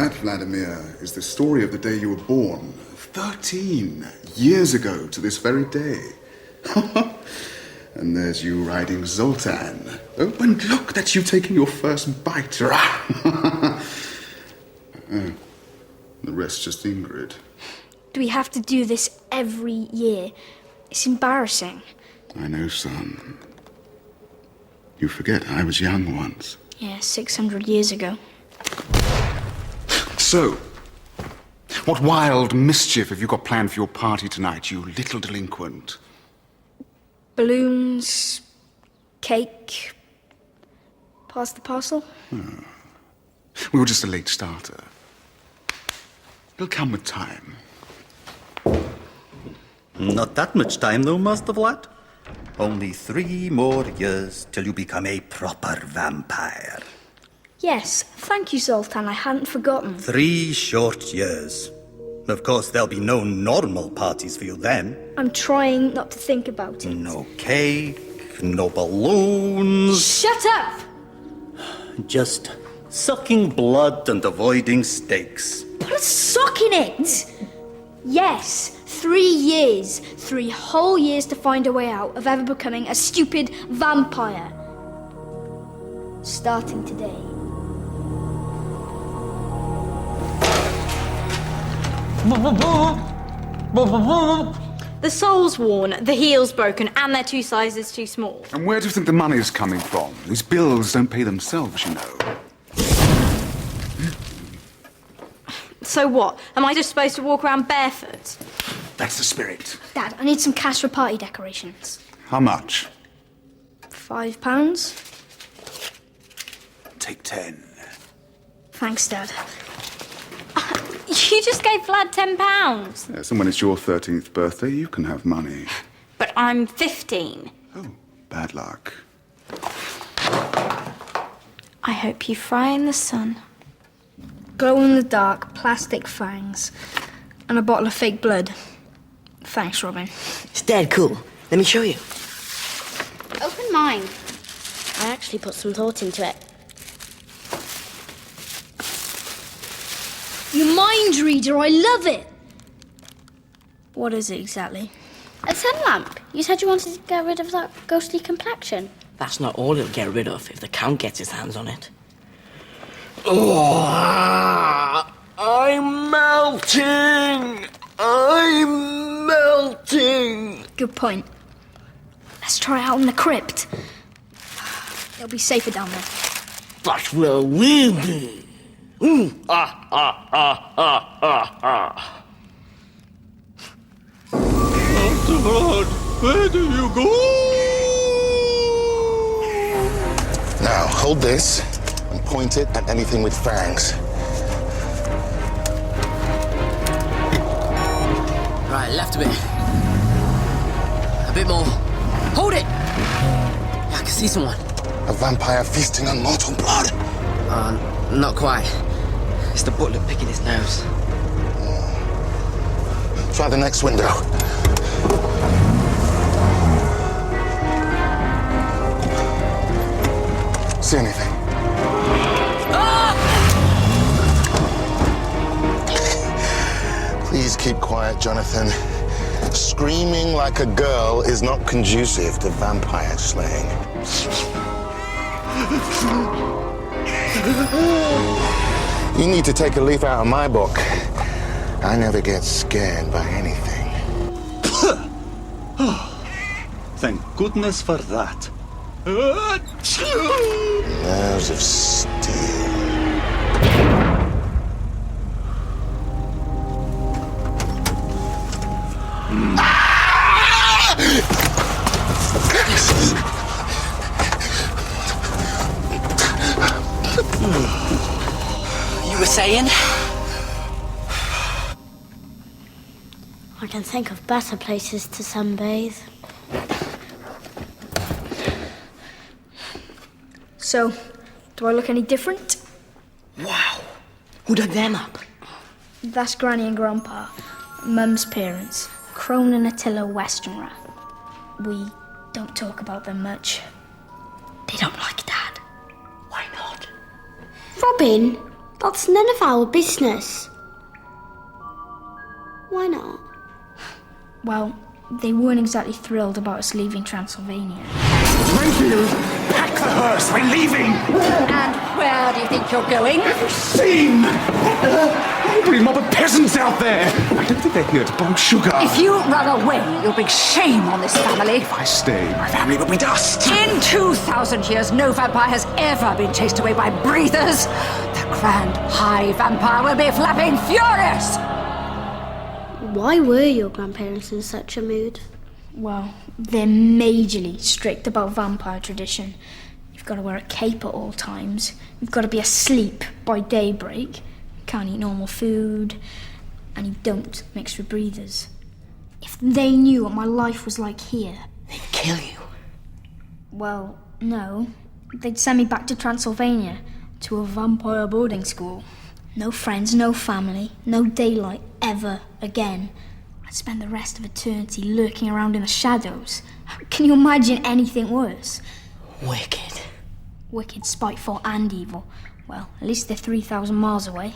that, Vladimir, is the story of the day you were born. 13 years ago to this very day. And there's you riding Zoltan. Oh, and look, that's you taking your first bite. The rest just Ingrid. Do we have to do this every year? It's embarrassing. I know, son. You forget I was young once. Yeah, 600 years ago. So, what wild mischief have you got planned for your party tonight, you little delinquent? Balloons, cake, pass the parcel. Oh. We were just a late starter. It'll come with time. Not that much time, though, Master Vlad. Only 3 more years till you become a proper vampire. Yes, thank you, Zoltan. I hadn't forgotten. 3 short years. Of course, there'll be no normal parties for you then. I'm trying not to think about it. No cake, no balloons. Shut up! Just sucking blood and avoiding steaks. Put a sock in it! Yes, 3 years. 3 whole years to find a way out of ever becoming a stupid vampire. Starting today. The sole's worn, the heel's broken, and they're 2 sizes too small. And where do you think the money's coming from? These bills don't pay themselves, you know. So what? Am I just supposed to walk around barefoot? That's the spirit. Dad, I need some cash for party decorations. How much? £5? Take 10. Thanks, Dad. You just gave Vlad £10. Yes, and when it's your 13th birthday, you can have money. But I'm 15. Oh, bad luck. I hope you fry in the sun. Glow-in-the-dark plastic fangs and a bottle of fake blood. Thanks, Robin. It's dead cool. Let me show you. Open mine. I actually put some thought into it. You mind reader, I love it! What is it exactly? A sun lamp. You said you wanted to get rid of that ghostly complexion. That's not all it'll get rid of if the Count gets his hands on it. Oh, I'm melting! I'm melting! Good point. Let's try it out in the crypt. It'll be safer down there. But will we be? Lord, where do you go? Now, hold this and point it at anything with fangs. Right, left a bit. A bit more. Hold it! Yeah, I can see someone. A vampire feasting on mortal blood. Not quite. It's the butler picking his nose. Try the next window. See anything? Please keep quiet, Jonathan. Screaming like a girl is not conducive to vampire slaying. You need to take a leaf out of my book. I never get scared by anything. Thank goodness for that. Nerves of steel. You were saying? I can think of better places to sunbathe. So, do I look any different? Wow. Who dug them up? That's Granny and Grandpa, Mum's parents, Crone and Attila Westenra. We don't talk about them much. They don't like Dad. Why not? Robin, That's none of our business. Why not? Well, they weren't exactly thrilled about us leaving Transylvania. Renfield, pack the hearse, we're leaving! And where do you think you're going? Scene! Angry mob of peasants out there! I don't think they're here to bomb sugar. If you run away, you'll bring shame on this family. If I stay, my family will be dust! In 2,000 years, no vampire has ever been chased away by breathers. The grand high vampire will be flapping furious! Why were your grandparents in such a mood? Well, they're majorly strict about vampire tradition. You've got to wear a cape at all times. You've got to be asleep by daybreak. Can't eat normal food. And you don't mix with breathers. If they knew what my life was like here... They'd kill you. Well, no. They'd send me back to Transylvania, to a vampire boarding school. No friends, no family, no daylight ever again. I'd spend the rest of eternity lurking around in the shadows. Can you imagine anything worse? Wicked. Wicked, spiteful and evil. Well, at least they're 3,000 miles away.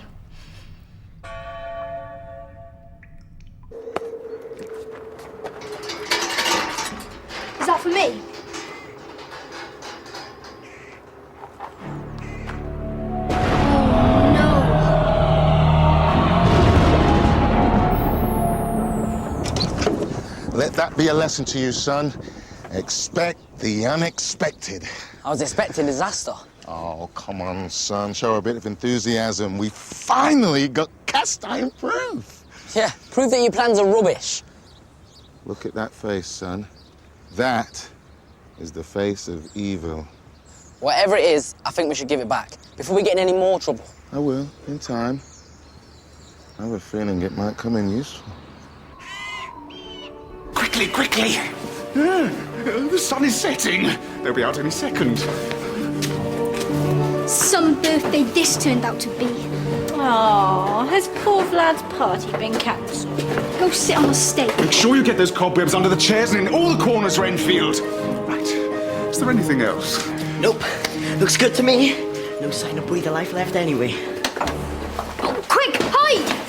Is that for me? Let that be a lesson to you, son. Expect the unexpected. I was expecting disaster. Oh, come on, son. Show a bit of enthusiasm. We finally got cast iron proof. Yeah, prove that your plans are rubbish. Look at that face, son. That is the face of evil. Whatever it is, I think we should give it back before we get in any more trouble. I will, in time. I have a feeling it might come in useful. Quickly, quickly! The sun is setting. They'll be out any second. Some birthday this turned out to be. Oh, has poor Vlad's party been cancelled? Go sit on the stake. Make sure you get those cobwebs under the chairs and in all the corners, Renfield. Right. Is there anything else? Nope. Looks good to me. No sign of breather life left anyway. Oh, quick, hide!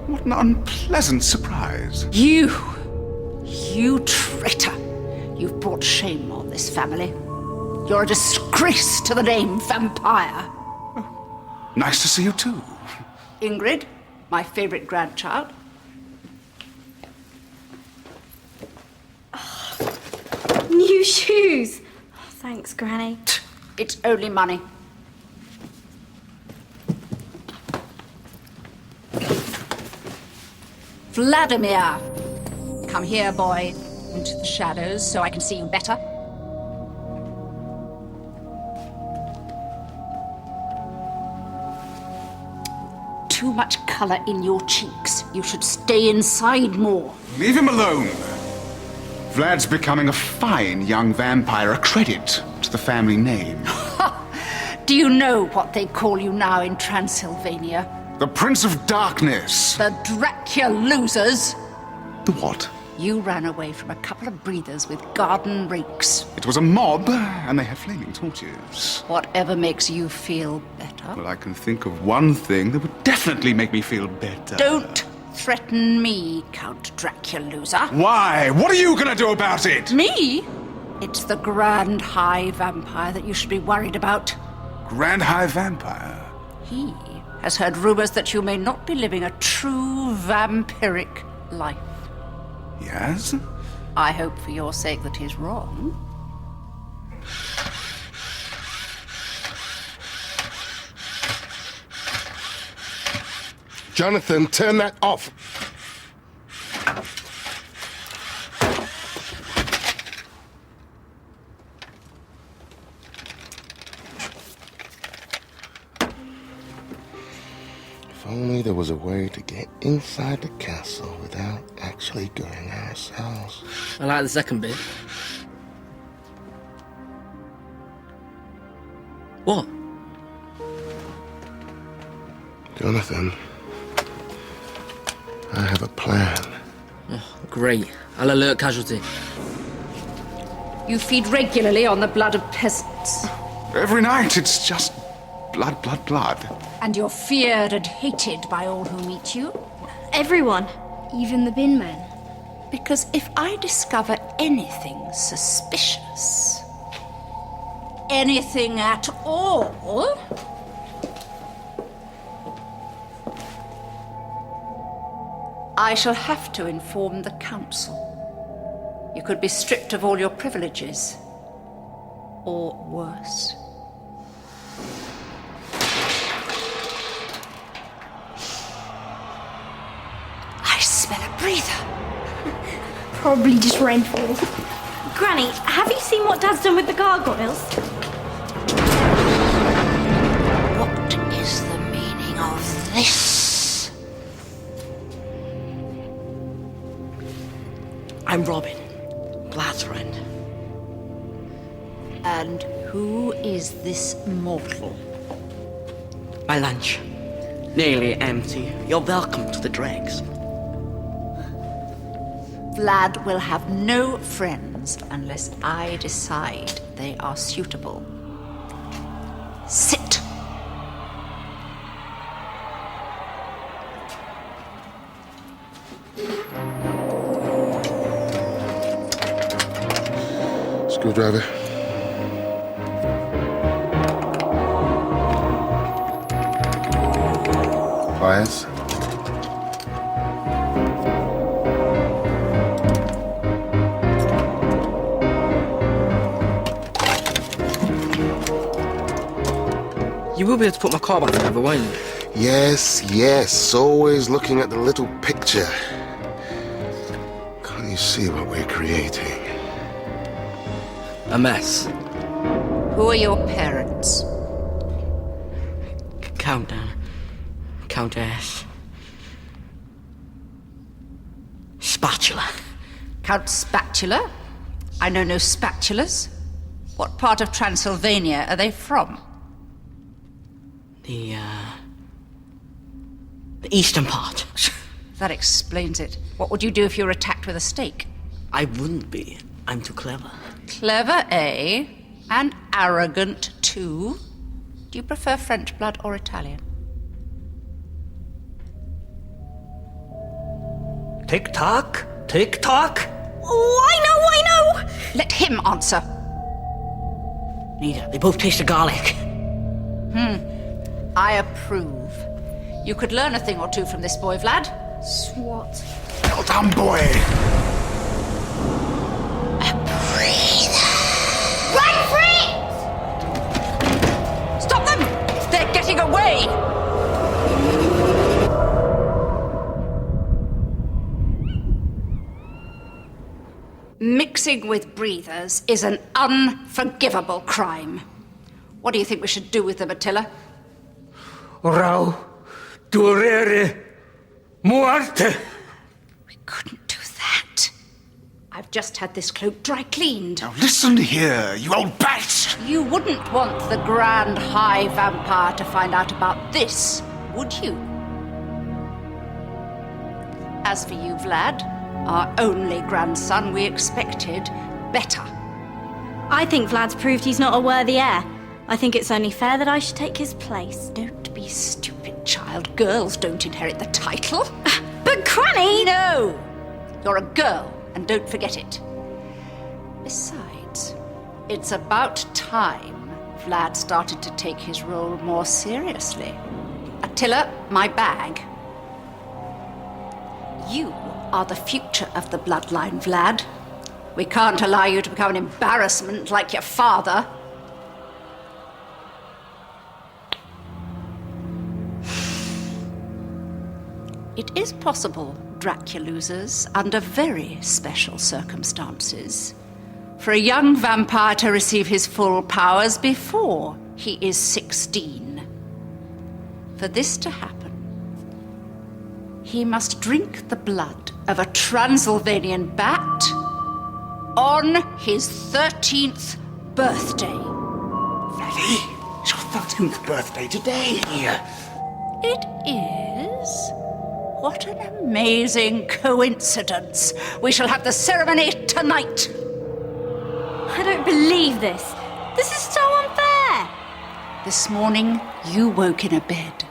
What an unpleasant surprise. You traitor. You've brought shame on this family. You're a disgrace to the name vampire. Oh, nice to see you too. Ingrid, my favourite grandchild. Oh, new shoes. Oh, thanks, Granny. It's only money. Vladimir! Come here, boy, into the shadows so I can see you better. Too much colour in your cheeks. You should stay inside more. Leave him alone. Vlad's becoming a fine young vampire, a credit to the family name. Do you know what they call you now in Transylvania? The Prince of Darkness. The Dracula losers. The what? You ran away from a couple of breathers with garden rakes. It was a mob, and they had flaming torches. Whatever makes you feel better. Well, I can think of one thing that would definitely make me feel better. Don't threaten me, Count Dracula loser. Why? What are you gonna do about it? Me? It's the Grand High Vampire that you should be worried about. Grand High Vampire? He has heard rumors that you may not be living a true vampiric life. Yes? I hope for your sake that he's wrong. Jonathan, turn that off. If only there was a way to get inside the castle without actually going ourselves. I like the second bit. What? Jonathan, I have a plan. Oh, great. I'll alert casualty. You feed regularly on the blood of peasants. Every night, it's just blood, blood, blood. And you're feared and hated by all who meet you. Everyone. Even the bin men. Because if I discover anything suspicious, anything at all, I shall have to inform the council. You could be stripped of all your privileges. Or worse. I smell a breather. Probably just rainfall. Granny, have you seen what Dad's done with the gargoyles? What is the meaning of this? I'm Robin, Vlad's friend. And who is this mortal? My lunch. Nearly empty. You're welcome to the dregs. Vlad will have no friends unless I decide they are suitable. Sit. Screwdriver. Pliers. You will be able to put my car back together, won't you? Yes, always looking at the little picture. Can't you see what we're creating? A mess. Who are your parents? Countdown. Countess. Spatula. Count Spatula? I know no spatulas. What part of Transylvania are they from? The eastern part. That explains it. What would you do if you were attacked with a stake? I wouldn't be. I'm too clever. Clever, eh? And arrogant, too? Do you prefer French blood or Italian? Tick-tock, tick-tock. Oh, I know! Let him answer. Neither. They both taste of garlic. I approve. You could learn a thing or two from this boy, Vlad. Swat. Well done, boy. Run for it! Stop them! They're getting away! Mixing with breathers is an unforgivable crime. What do you think we should do with them, Attila? Rau, durere, muerte. We couldn't do that. I've just had this cloak dry cleaned. Now listen here, you old bat! You wouldn't want the Grand High Vampire to find out about this, would you? As for you, Vlad, our only grandson, we expected better. I think Vlad's proved he's not a worthy heir. I think it's only fair that I should take his place. Don't be stupid, child. Girls don't inherit the title. But Granny! No! You're a girl, and don't forget it. Besides, it's about time Vlad started to take his role more seriously. Attila, my bag. You are the future of the bloodline, Vlad. We can't allow you to become an embarrassment like your father. It is possible, Draculusers, under very special circumstances, for a young vampire to receive his full powers before he is 16. For this to happen, he must drink the blood of a Transylvanian bat on his 13th birthday. Vladdy, your 13th birthday today. It is? What an amazing coincidence. We shall have the ceremony tonight. I don't believe this. This is so unfair. This morning, you woke in a bed,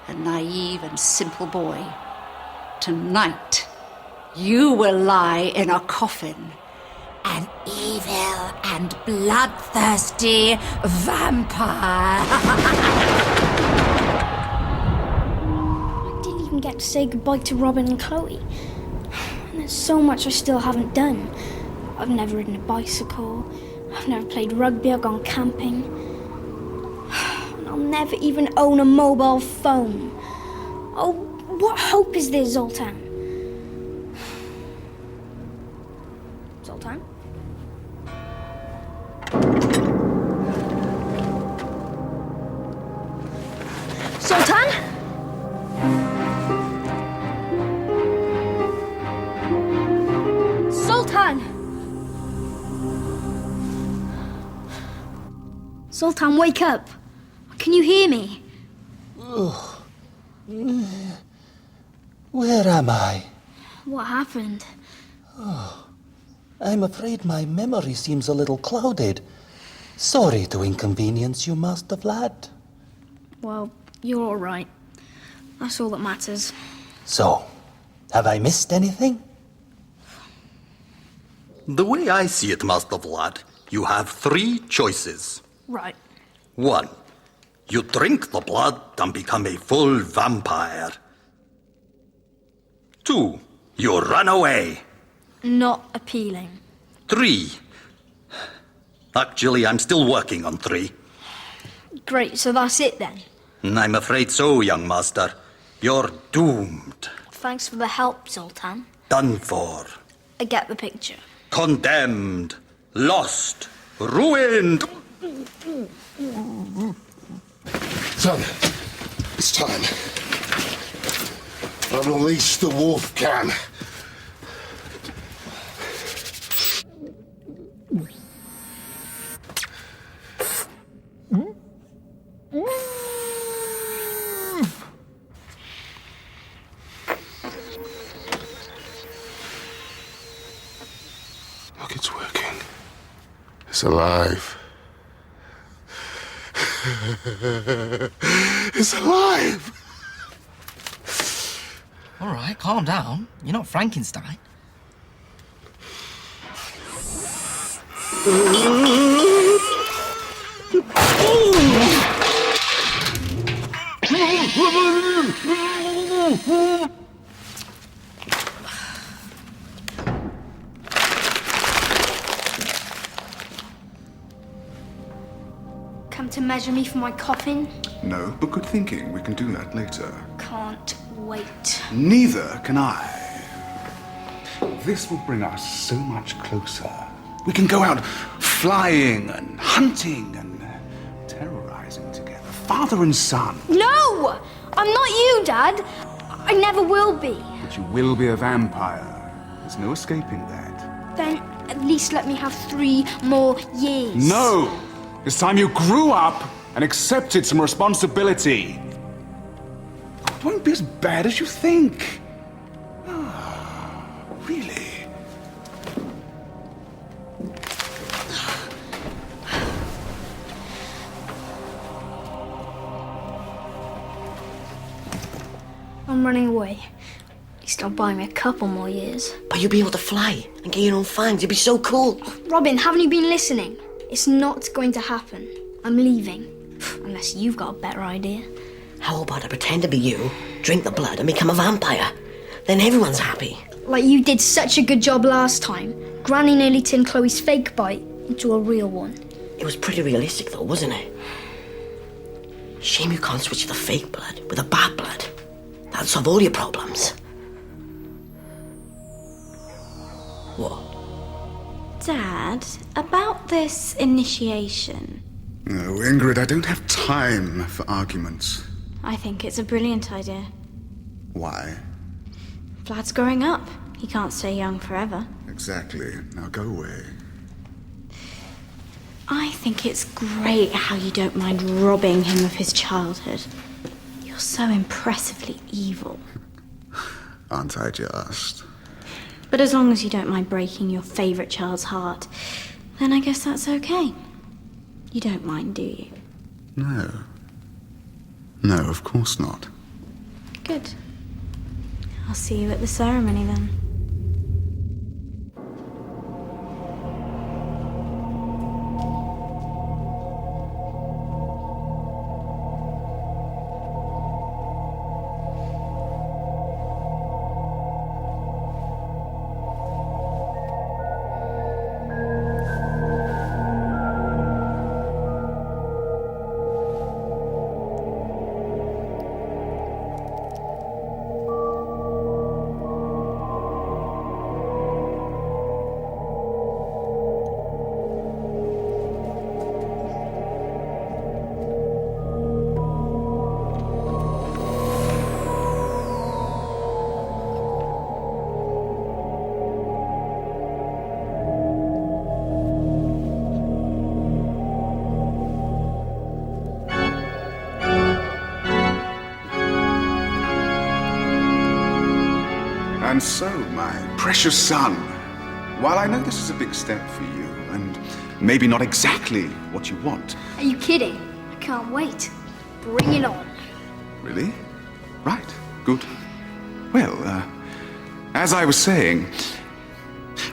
a naive and simple boy. Tonight, you will lie in a coffin, an evil and bloodthirsty vampire. I didn't even get to say goodbye to Robin and Chloe. And there's so much I still haven't done. I've never ridden a bicycle. I've never played rugby or gone camping. And I'll never even own a mobile phone. Oh, what hope is there, Zoltan? Zoltan? Zoltan? Zoltan! Zoltan, wake up. Can you hear me? Where am I? What happened? I'm afraid my memory seems a little clouded. Sorry to inconvenience you, Master Vlad. Well, you're all right. That's all that matters. So, have I missed anything? The way I see it, Master Vlad, you have 3 choices. Right. 1. You drink the blood and become a full vampire. 2. You run away. Not appealing. 3. Actually, I'm still working on 3. Great, so that's it then. I'm afraid so, young master. You're doomed. Thanks for the help, Zoltan. Done for. I get the picture. Condemned. Lost. Ruined. Son, it's time. Unleash the wolf can. Look, it's working. It's alive. It's alive! All right, calm down. You're not Frankenstein. Come to measure me for my coffin? No, but good thinking. We can do that later. Can't wait. Neither can I. This will bring us so much closer. We can go out flying and hunting and terrorizing together. Father and son. No! I'm not you, Dad. I never will be. But you will be a vampire. There's no escaping that. Then at least let me have 3 more years. No! It's time you grew up and accepted some responsibility. It won't be as bad as you think. Really? I'm running away. At least I'll buy me a couple more years. But you'll be able to fly and get your own fangs. You'll be so cool. Robin, haven't you been listening? It's not going to happen. I'm leaving. Unless you've got a better idea. How about I pretend to be you, drink the blood, and become a vampire? Then everyone's happy. Like you did such a good job last time. Granny nearly turned Chloe's fake bite into a real one. It was pretty realistic, though, wasn't it? Shame you can't switch the fake blood with the bad blood. That'll solve all your problems. What? Dad, about this initiation. No, Ingrid, I don't have time for arguments. I think it's a brilliant idea. Why? Vlad's growing up. He can't stay young forever. Exactly. Now go away. I think it's great how you don't mind robbing him of his childhood. You're so impressively evil. Aren't I just? But as long as you don't mind breaking your favourite child's heart, then I guess that's okay. You don't mind, do you? No. No, of course not. Good. I'll see you at the ceremony then. And so, my precious son, while I know this is a big step for you, and maybe not exactly what you want... Are you kidding? I can't wait. Bring it on. Really? Right, good. Well, as I was saying,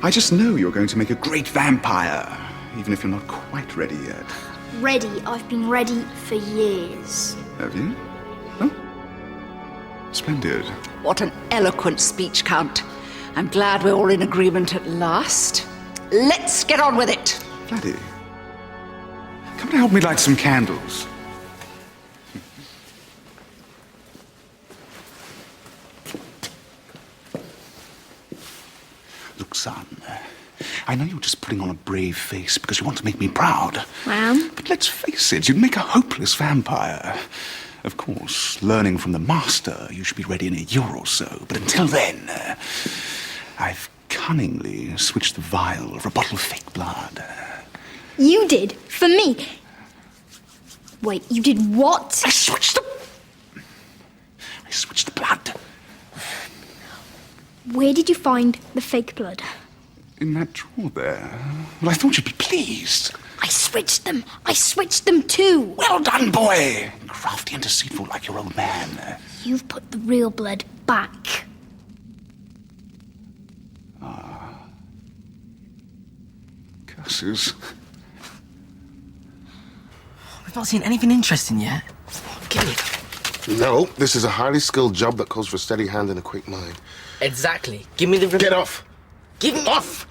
I just know you're going to make a great vampire, even if you're not quite ready yet. Ready? I've been ready for years. Have you? Oh. Splendid. What an eloquent speech, Count. I'm glad we're all in agreement at last. Let's get on with it. Vladdy, come and help me light some candles. Look, son, I know you're just putting on a brave face because you want to make me proud. I am? But let's face it, you'd make a hopeless vampire. Of course, learning from the master, you should be ready in a year or so. But until then, I've cunningly switched the vial for a bottle of fake blood. You did? For me? Wait, you did what? I switched the blood. Where did you find the fake blood? In that drawer there. Well, I thought you'd be pleased. I switched them. I switched them too. Well done, boy. Crafty and deceitful like your old man. You've put the real blood back. Curses. We've not seen anything interesting yet. Give me it. No, this is a highly skilled job that calls for a steady hand and a quick mind. Exactly. Give me the... Get off! Give me... Off!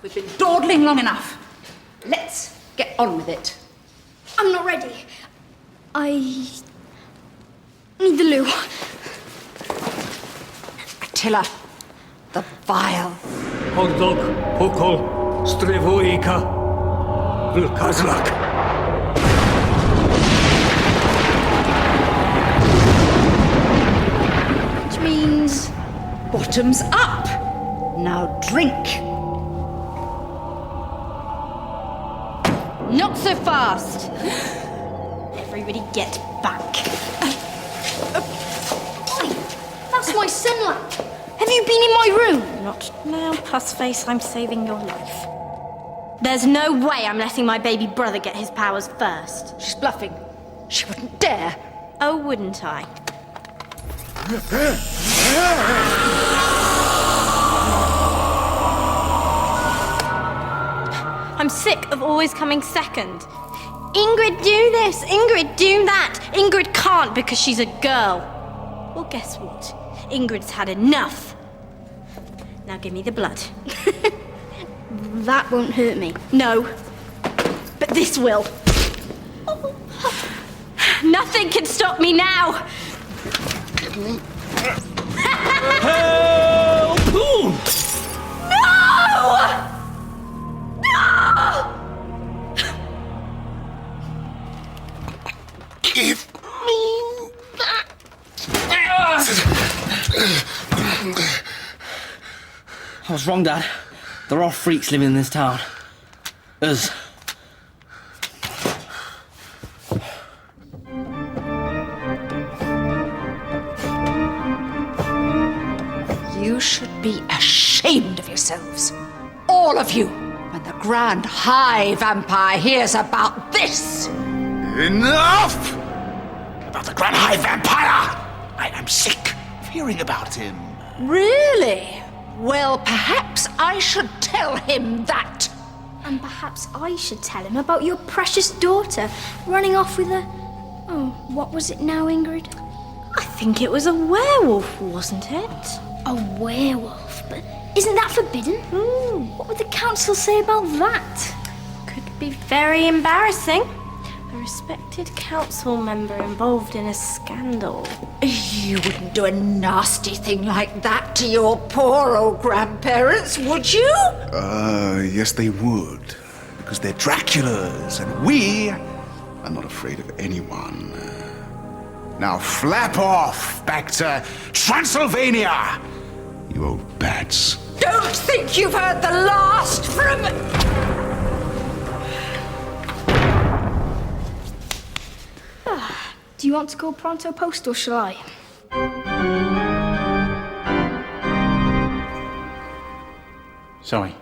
We've been dawdling long enough. Let's get on with it. I'm not ready. I need the loo. Attila, the vial. Hordok, Pokol, Strevoika, Vilkazlak. Which means... Bottoms up. Now drink. Not so fast! Everybody get back. That's my sun lamp. Have you been in my room? Not now, Pussface. I'm saving your life. There's no way I'm letting my baby brother get his powers first. She's bluffing. She wouldn't dare. Oh, wouldn't I? I'm sick of always coming second. Ingrid, do this. Ingrid, do that. Ingrid can't because she's a girl. Well, guess what? Ingrid's had enough. Now give me the blood. That won't hurt me. No. But this will. Nothing can stop me now. Help! No! Give me that. I was wrong, Dad. There are freaks living in this town. Us. You should be ashamed of yourselves. All of you. When the Grand High Vampire hears about this. Enough! About the Grand High Vampire! I am sick of hearing about him. Really? Well, perhaps I should tell him that. And perhaps I should tell him about your precious daughter running off with a... Oh, what was it now, Ingrid? I think it was a werewolf, wasn't it? A werewolf? But isn't that forbidden? What would the council say about that? Could be very embarrassing. A respected council member involved in a scandal. You wouldn't do a nasty thing like that to your poor old grandparents, would you? Yes they would. Because they're Draculas, and we are not afraid of anyone. Now flap off back to Transylvania, you old bats. Don't think you've heard the last from... Do you want to go pronto post or shall I? Sorry.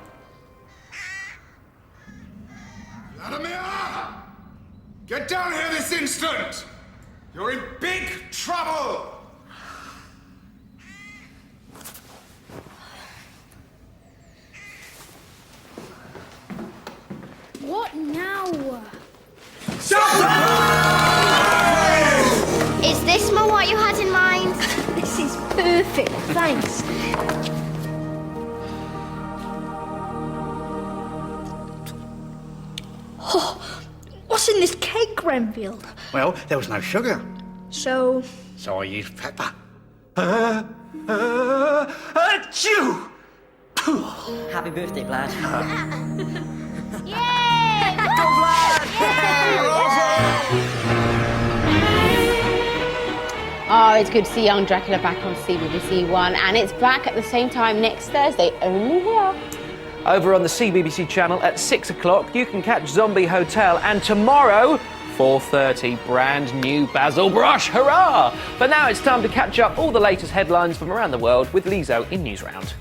Vladimir! Get down here this instant! You're in big trouble! What now? Is this more what you had in mind? This is perfect, thanks. Oh, what's in this cake, Grenville? Well, there was no sugar, So... so I used pepper. Achoo! Happy birthday, Vlad. Yay! Go, Vlad! Oh, it's good to see young Dracula back on CBBC One, and it's back at the same time next Thursday, only here. Over on the CBBC channel at 6 o'clock, you can catch Zombie Hotel, and tomorrow, 4:30, brand new Basil Brush, hurrah! But now it's time to catch up all the latest headlines from around the world with Lizo in Newsround.